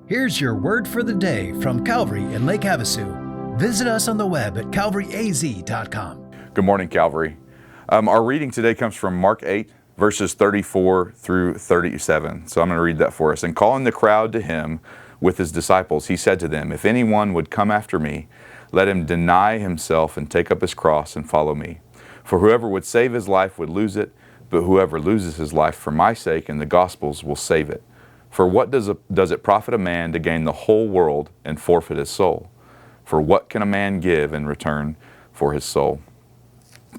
Here's your word for the day from Calvary in Lake Havasu. Visit us on the web at calvaryaz.com. Good morning, Calvary. Our reading today comes from Mark 8, verses 34 through 37. So I'm going to read that for us. And calling the crowd to him with his disciples, he said to them, "If anyone would come after me, let him deny himself and take up his cross and follow me. For whoever would save his life would lose it, but whoever loses his life for my sake and the gospel's will save it. For what does it profit a man to gain the whole world and forfeit his soul? For what can a man give in return for his soul?"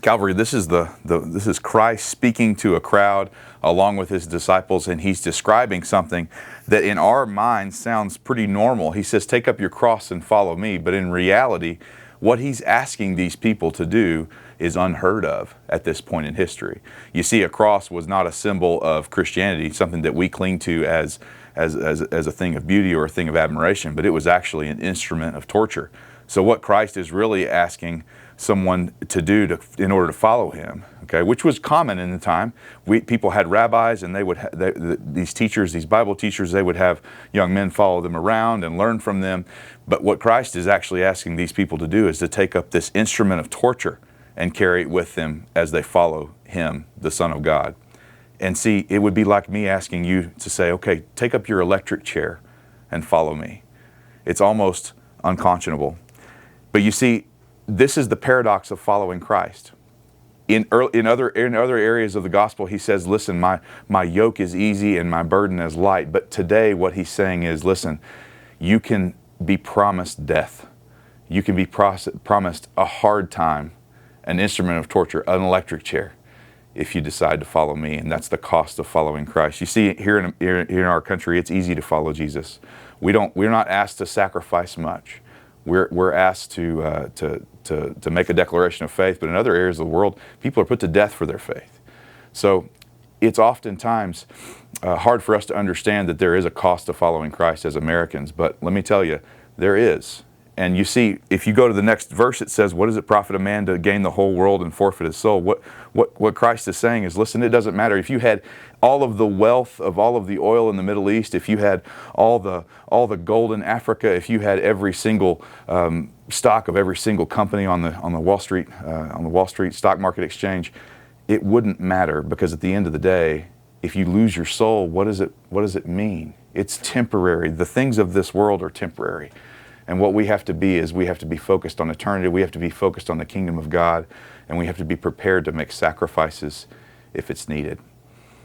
Calvary, this is Christ speaking to a crowd along with his disciples, and he's describing something that in our minds sounds pretty normal. He says, "Take up your cross and follow me." But in reality, what he's asking these people to do is unheard of at this point in history. You see, a cross was not a symbol of Christianity, something that we cling to as a thing of beauty or a thing of admiration, but it was actually an instrument of torture. So what Christ is really asking someone to do in order to follow him, okay, which was common in the time. People had rabbis, and these teachers, these Bible teachers, they would have young men follow them around and learn from them. But what Christ is actually asking these people to do is to take up this instrument of torture and carry it with them as they follow him, the Son of God. And see, it would be like me asking you to say, okay, take up your electric chair and follow me. It's almost unconscionable. But you see, this is the paradox of following Christ. In other areas of the gospel, he says, listen, my yoke is easy and my burden is light. But today what he's saying is, listen, you can be promised death. You can be promised a hard time, an instrument of torture, an electric chair, if you decide to follow me. And that's the cost of following Christ. You see, here in our country, it's easy to follow Jesus. We're not asked to sacrifice much. We're asked to make a declaration of faith, but in other areas of the world, people are put to death for their faith. So it's oftentimes hard for us to understand that there is a cost to following Christ as Americans, but let me tell you, there is. And you see, if you go to the next verse, it says, what does it profit a man to gain the whole world and forfeit his soul? What Christ is saying is, listen, it doesn't matter. If you had all of the wealth of all of the oil in the Middle East, if you had all the gold in Africa, if you had every single stock of every single company on the Wall Street stock market exchange, it wouldn't matter, because at the end of the day, if you lose your soul, what does it mean? It's temporary. The things of this world are temporary. And what we have to be is we have to be focused on eternity. We have to be focused on the kingdom of God, and we have to be prepared to make sacrifices if it's needed.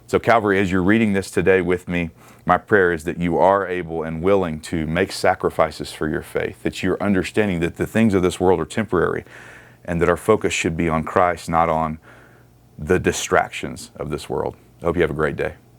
So Calvary, as you're reading this today with me, my prayer is that you are able and willing to make sacrifices for your faith, that you're understanding that the things of this world are temporary, and that our focus should be on Christ, not on the distractions of this world. I hope you have a great day.